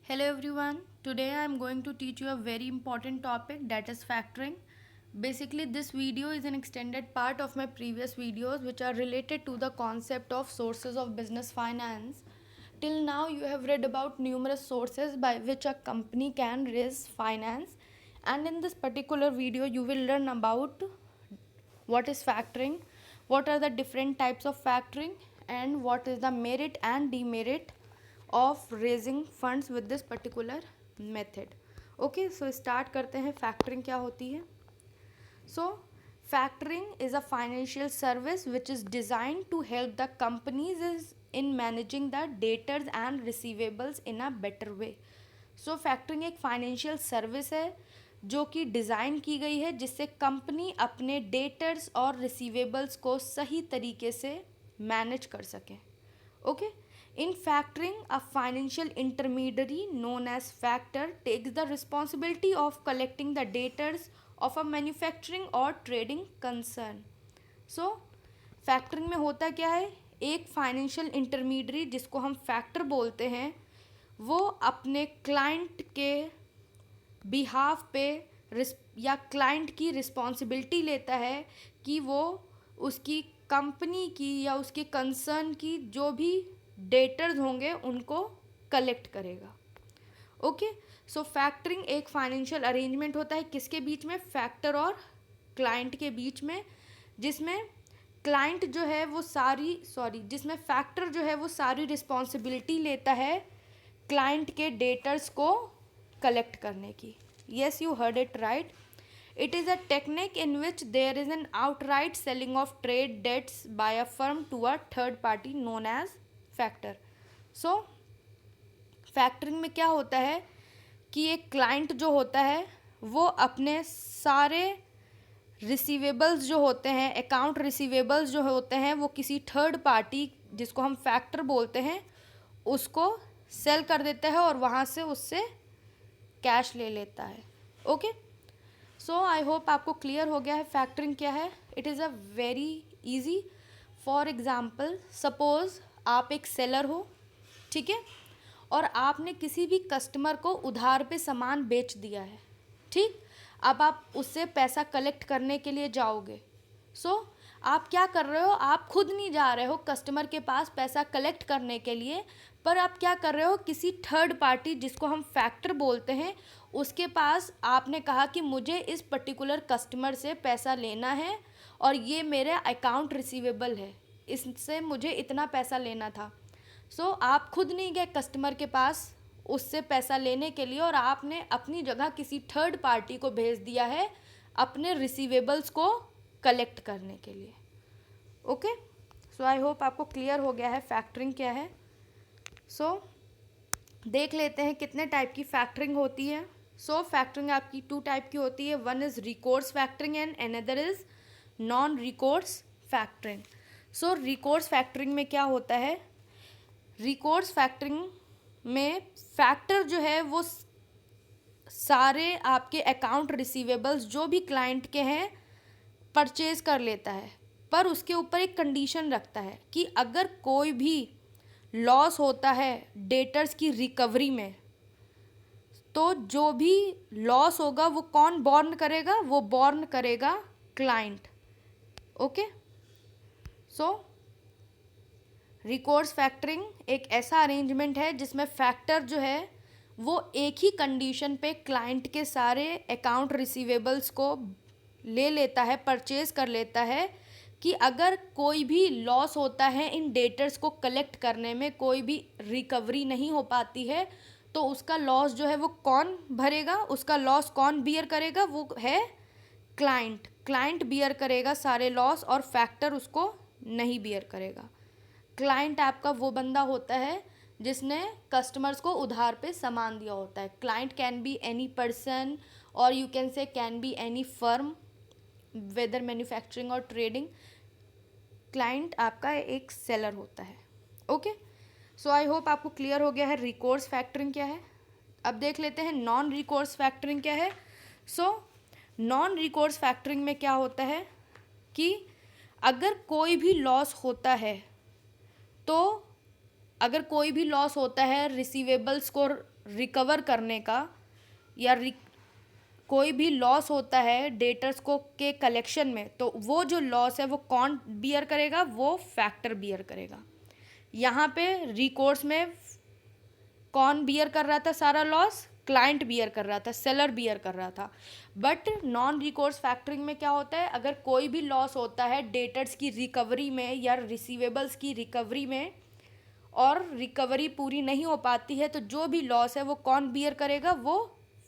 Hello everyone. Today I am going to teach you a very important topic, that is factoring. Basically this video is an extended part of my previous videos which are related to the concept of sources of business finance. Till now you have read about numerous sources by which a company can raise finance, and in this particular video you will learn about what is factoring, what are the different types of factoring, and what is the merit and demerit of raising funds with this particular method. Okay, so start करते हैं factoring क्या होती है. So factoring is a financial service which is designed to help the companies in managing the debtors and receivables in a better way. So factoring एक financial service है जो कि design की गई है जिससे कंपनी अपने डेटर्स और रिसीवेबल्स को सही तरीके से मैनेज कर सके. Okay, in factoring a financial intermediary known as factor takes the responsibility of collecting the debtors of a manufacturing और ट्रेडिंग कंसर्न. सो फैक्टरिंग में होता क्या है, एक फाइनेंशियल इंटरमीडियरी जिसको हम फैक्टर बोलते हैं वो अपने क्लाइंट के बिहाफ पे या क्लाइंट की रिस्पॉन्सिबिलिटी लेता है कि वो उसकी कंपनी की या उसके कंसर्न की जो भी डेटर्स होंगे उनको कलेक्ट करेगा. ओके, सो फैक्टरिंग एक फाइनेंशियल अरेंजमेंट होता है किसके बीच में, फैक्टर और क्लाइंट के बीच में, जिसमें क्लाइंट जो है वो जिसमें फैक्टर जो है वो सारी रिस्पॉन्सिबिलिटी लेता है क्लाइंट के डेटर्स को कलेक्ट करने की. Yes, you heard it right. It is a technique in which there is an outright selling of trade debts by a firm to a third party known as factor. So factoring में क्या होता है कि एक client जो होता है वो अपने सारे रिसीवेबल्स जो होते हैं, अकाउंट रिसीवेबल्स जो होते हैं, वो किसी थर्ड पार्टी जिसको हम फैक्टर बोलते हैं उसको सेल कर देता है और वहाँ से उससे कैश ले लेता है. ओके, सो आई होप आपको क्लियर हो गया है फैक्टरिंग क्या है. It is a very easy. For example suppose आप एक सेलर हो, ठीक है, और आपने किसी भी कस्टमर को उधार पे सामान बेच दिया है. ठीक, अब आप उससे पैसा कलेक्ट करने के लिए जाओगे. सो आप क्या कर रहे हो, आप खुद नहीं जा रहे हो कस्टमर के पास पैसा कलेक्ट करने के लिए, पर आप क्या कर रहे हो, किसी थर्ड पार्टी जिसको हम फैक्टर बोलते हैं उसके पास आपने कहा कि मुझे इस पर्टिकुलर कस्टमर से पैसा लेना है और ये मेरे अकाउंट रिसीवेबल है, इससे मुझे इतना पैसा लेना था. सो आप खुद नहीं गए कस्टमर के पास उससे पैसा लेने के लिए और आपने अपनी जगह किसी थर्ड पार्टी को भेज दिया है अपने रिसीवेबल्स को कलेक्ट करने के लिए. ओके, सो आई होप आपको क्लियर हो गया है फैक्टरिंग क्या है. सो देख लेते हैं कितने टाइप की फैक्टरिंग होती है. सो फैक्टरिंग आपकी 2 टाइप की होती है. One is recourse factoring and another is non recourse factoring. So recourse factoring में क्या होता है, रिकोर्स फैक्टरिंग में फैक्टर जो है वो सारे आपके अकाउंट रिसीवेबल्स जो भी क्लाइंट के हैं परचेज कर लेता है, पर उसके ऊपर एक कंडीशन रखता है कि अगर कोई भी लॉस होता है डेटर्स की रिकवरी में तो जो भी लॉस होगा वो कौन बॉर्न करेगा, वो बॉर्न करेगा क्लाइंट. ओके, सो रिकोर्स फैक्टरिंग एक ऐसा अरेंजमेंट है जिसमें फैक्टर जो है वो एक ही कंडीशन पे क्लाइंट के सारे अकाउंट रिसीवेबल्स को ले लेता है, परचेज कर लेता है कि अगर कोई भी लॉस होता है इन डेटर्स को कलेक्ट करने में, कोई भी रिकवरी नहीं हो पाती है, तो उसका लॉस जो है वो कौन भरेगा, उसका लॉस कौन बियर करेगा, वो है क्लाइंट. क्लाइंट बियर करेगा सारे लॉस और फैक्टर उसको नहीं बियर करेगा. क्लाइंट आपका वो बंदा होता है जिसने कस्टमर्स को उधार पे सामान दिया होता है. Client can be any person और you can say can be any firm, whether manufacturing और ट्रेडिंग. क्लाइंट आपका एक सेलर होता है. ओके, सो आई होप आपको क्लियर हो गया है रिकोर्स फैक्टरिंग क्या है. अब देख लेते हैं नॉन रिकोर्स फैक्टरिंग क्या है. सो नॉन रिकोर्स फैक्टरिंग में क्या होता है कि अगर कोई भी लॉस होता है तो अगर कोई भी लॉस होता है रिसीवेबल्स को रिकवर करने का या कोई भी लॉस होता है डेटर्स को के कलेक्शन में, तो वो जो लॉस है वो कौन बियर करेगा? वो फैक्टर बियर करेगा। यहाँ पे रिकोर्स में कौन बियर कर रहा था सारा लॉस? क्लाइंट बियर कर रहा था, सेलर बियर कर रहा था। बट नॉन रिकोर्स फैक्टरिंग में क्या होता है, अगर कोई भी लॉस होता है डेटर्स की रिकवरी में या रिसीवेबल्स की रिकवरी में और रिकवरी पूरी नहीं हो पाती है, तो जो भी लॉस है वो कौन बियर करेगा? वो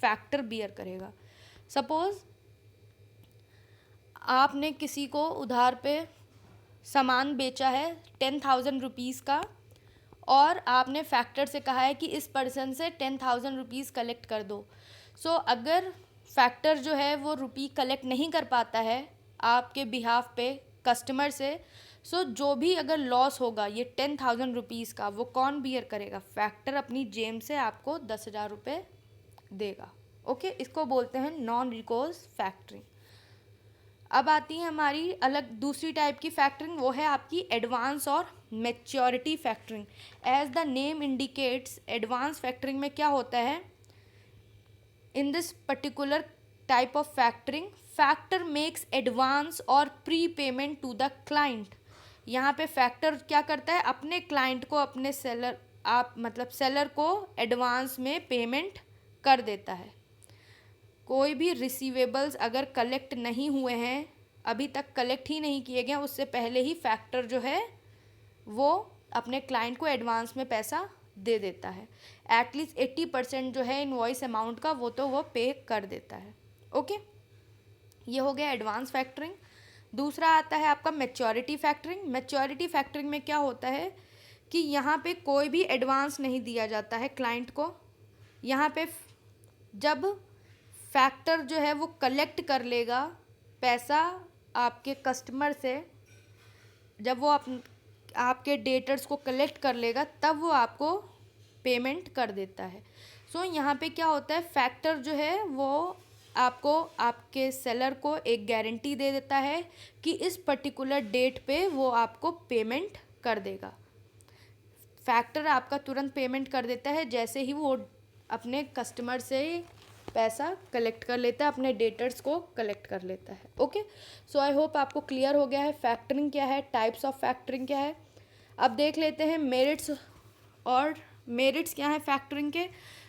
फैक्टर बियर करेगा। सपोज आपने किसी को उधार पे सामान बेचा है 10,000 रुपीज़ का, और आपने फैक्टर से कहा है कि इस पर्सन से 10,000 रुपीज़ कलेक्ट कर दो। सो अगर फैक्टर जो है वो रुपी कलेक्ट नहीं कर पाता है आपके बिहाफ पे कस्टमर से, सो जो भी अगर लॉस होगा ये 10,000 रुपीज़ का, वो कौन बियर करेगा? फैक्टर अपनी जेब से आपको 10,000 रुपये देगा। ओके, इसको बोलते हैं नॉन रिकोर्स फैक्टरिंग। अब आती है हमारी अलग दूसरी टाइप की फैक्टरिंग, वो है आपकी एडवांस और maturity factoring. As the name indicates, advance factoring में क्या होता है? In this particular type of factoring, factor makes advance और pre payment to the client. यहाँ पे फैक्टर क्या करता है? अपने क्लाइंट को, अपने सेलर, आप मतलब सेलर को एडवांस में पेमेंट कर देता है। कोई भी रिसीवेबल्स अगर कलेक्ट नहीं हुए हैं, अभी तक कलेक्ट ही नहीं किए गए, उससे पहले ही फैक्टर जो है वो अपने क्लाइंट को एडवांस में पैसा दे देता है। एटलीस्ट 80% जो है इनवॉइस अमाउंट का वो तो वो पे कर देता है। ओके, ये हो गया एडवांस फैक्टरिंग। दूसरा आता है आपका मैच्योरिटी फैक्टरिंग। मैच्योरिटी फैक्टरिंग में क्या होता है कि यहाँ पे कोई भी एडवांस नहीं दिया जाता है क्लाइंट को। यहाँ पे जब फैक्टर जो है वो कलेक्ट कर लेगा पैसा आपके कस्टमर से, जब वो आपके डेटर्स को कलेक्ट कर लेगा तब वो आपको पेमेंट कर देता है। सो यहाँ पे क्या होता है, फैक्टर जो है वो आपको, आपके सेलर को एक गारंटी दे देता है कि इस पर्टिकुलर डेट पे वो आपको पेमेंट कर देगा। फैक्टर आपका तुरंत पेमेंट कर देता है जैसे ही वो अपने कस्टमर से पैसा कलेक्ट कर लेता है, अपने डेटर्स को कलेक्ट कर लेता है। ओके, सो आई होप आपको क्लियर हो गया है फैक्टरिंग क्या है, टाइप्स ऑफ फैक्टरिंग क्या है। अब देख लेते हैं मेरिट्स, और मेरिट्स क्या है फैक्टरिंग के।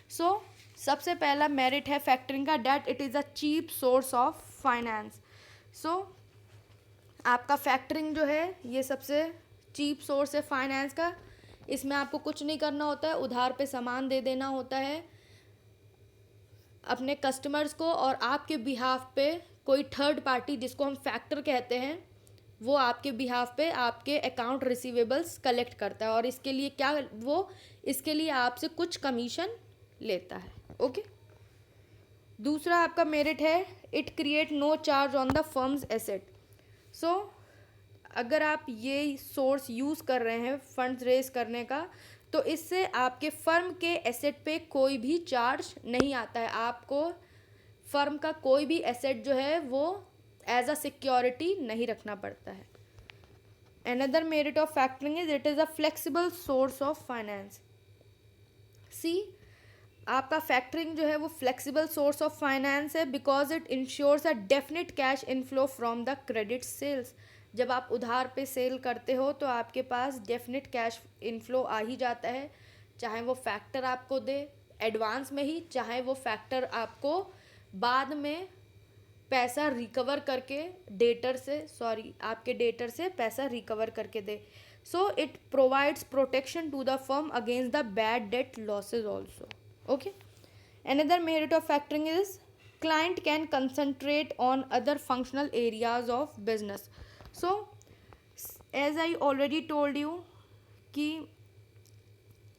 सो सबसे पहला मेरिट है फैक्टरिंग का, that it is a cheap source of finance. So आपका फैक्टरिंग जो है ये सबसे चीप सोर्स है फाइनेंस का। इसमें आपको कुछ नहीं करना होता है, उधार पे सामान दे देना होता है अपने कस्टमर्स को, और आपके बिहाफ पे कोई थर्ड पार्टी जिसको हम फैक्टर कहते हैं वो आपके बिहाफ पे आपके अकाउंट रिसीवेबल्स कलेक्ट करता है, और इसके लिए क्या, वो इसके लिए आपसे कुछ कमीशन लेता है। ओके, दूसरा आपका मेरिट है, it create no charge on the firm's asset. So अगर आप ये सोर्स यूज़ कर रहे हैं फंड्स रेज करने का, तो इससे आपके फर्म के एसेट पे कोई भी चार्ज नहीं आता है। आपको फर्म का कोई भी एसेट जो है वो एज अ सिक्योरिटी नहीं रखना पड़ता है। Another merit of factoring is it is a flexible source of finance. See, आपका फैक्टरिंग जो है वो फ्लेक्सिबल सोर्स ऑफ फाइनेंस है because it ensures a definite cash inflow from the credit sales. जब आप उधार पे सेल करते हो तो आपके पास डेफिनेट कैश इनफ्लो आ ही जाता है, चाहे वो फैक्टर आपको दे एडवांस में ही, चाहे वो फैक्टर आपको बाद में पैसा रिकवर करके आपके डेटर से पैसा रिकवर करके दे। So it provides protection to the firm against the bad debt losses also. Okay, another merit of factoring is client can concentrate on other functional areas of business. So as I already told you कि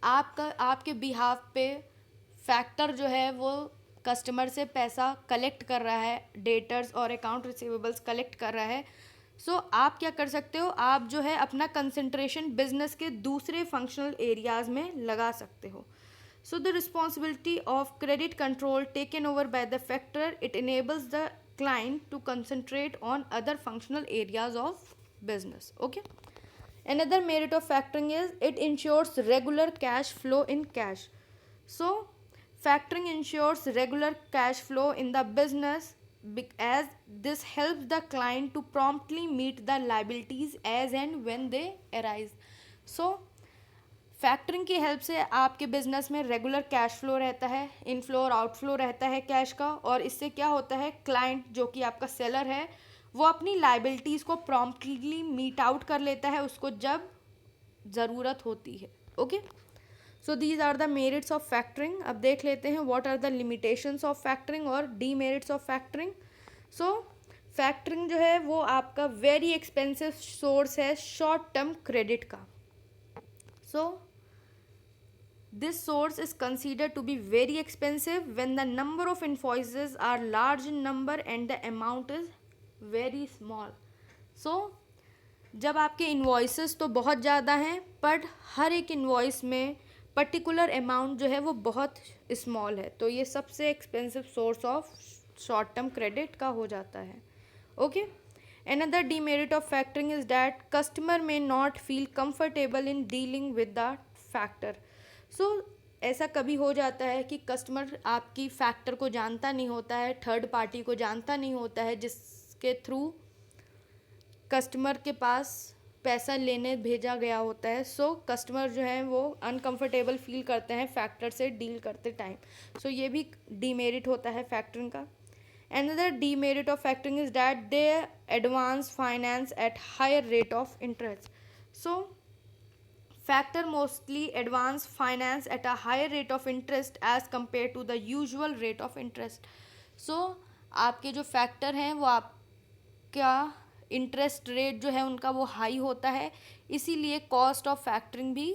आपके behalf पे factor जो है वो customer से पैसा collect कर रहा है, डेटर्स और अकाउंट रिसीवेबल्स कलेक्ट कर रहा है। सो आप क्या कर सकते हो, आप जो है अपना कंसंट्रेशन बिजनेस के दूसरे फंक्शनल एरियाज में लगा सकते हो। So the responsibility of credit control taken over by the factor, it enables the client to concentrate on other functional areas of business. Okay. Another merit of factoring is it ensures regular cash flow in cash. So Factoring ensures regular cash flow in the business as this helps the client to promptly meet the liabilities as and when they arise. So factoring की help से आपके business में regular cash flow रहता है, inflow और outflow रहता है cash का, और इससे क्या होता है, क्लाइंट जो कि आपका सेलर है वो अपनी लाइबिलिटीज़ को प्रॉम्प्टली मीट आउट कर लेता है उसको जब ज़रूरत होती है. Okay, so these are the merits of factoring. अब देख लेते हैं what are the limitations of factoring और demerits of factoring. So factoring जो है वो आपका वेरी एक्सपेंसिव सोर्स है शॉर्ट टर्म क्रेडिट का. So this source is considered to be very expensive when the number of invoices are large in number and the amount is very small. So जब आपके invoices तो बहुत ज़्यादा हैं but हर एक invoice में particular amount जो है वो बहुत स्मॉल है, तो ये सबसे expensive source of short term credit का हो जाता है. Okay, another demerit of factoring is that customer may not feel comfortable in dealing with the factor. सो ऐसा कभी हो जाता है कि कस्टमर आपकी फैक्टर को जानता नहीं होता है, थर्ड पार्टी को जानता नहीं होता है जिसके थ्रू कस्टमर के पास पैसा लेने भेजा गया होता है. सो कस्टमर जो है वो अनकंफर्टेबल फील करते हैं फैक्टर से डील करते टाइम. सो ये भी डीमेरिट होता है फैक्टरिंग का. Another demerit of factoring is that they advance finance at higher rate of interest. So factor mostly advance finance at a higher rate of interest as compared to the usual rate of interest. So आपके जो factor हैं वो आपका interest rate जो है उनका वो high होता है, इसीलिए कॉस्ट ऑफ फैक्टरिंग भी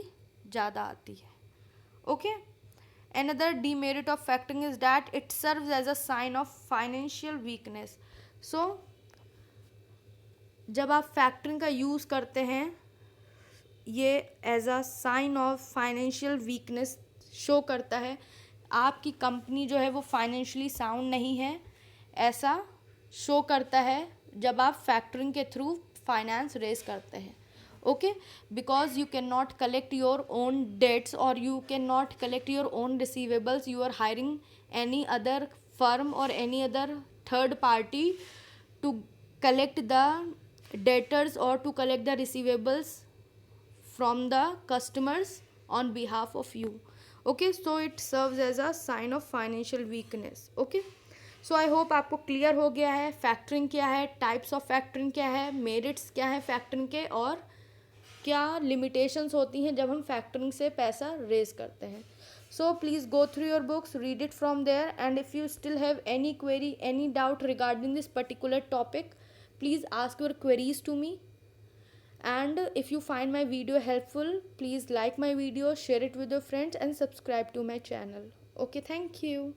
ज़्यादा आती है. Okay, another demerit of factoring is that it serves as a sign of financial weakness. So जब आप फैक्टरिंग का यूज़ करते हैं ये as a sign of financial weakness show करता है, आपकी कंपनी जो है वो फाइनेंशियली साउंड नहीं है, ऐसा शो करता है जब आप फैक्टरिंग के थ्रू फाइनेंस रेज करते हैं. Okay, because you can not collect your own debts और you can not collect your own receivables, you are hiring any other firm और any other third party to collect the debtors और to collect the receivables from the customers on behalf of you. Okay, so it serves as a sign of financial weakness. Okay, so I hope आपको clear हो गया है factoring क्या है, types of factoring क्या है, merits क्या है फैक्टरिंग के, और क्या लिमिटेशंस होती हैं जब हम फैक्टरिंग से पैसा रेज करते हैं. So please go through your books, read it from there, and if you still have any query, any doubt regarding this particular topic, please ask your queries to me. And if you find my video helpful, please like my video, share it with your friends and subscribe to my channel. Okay, thank you.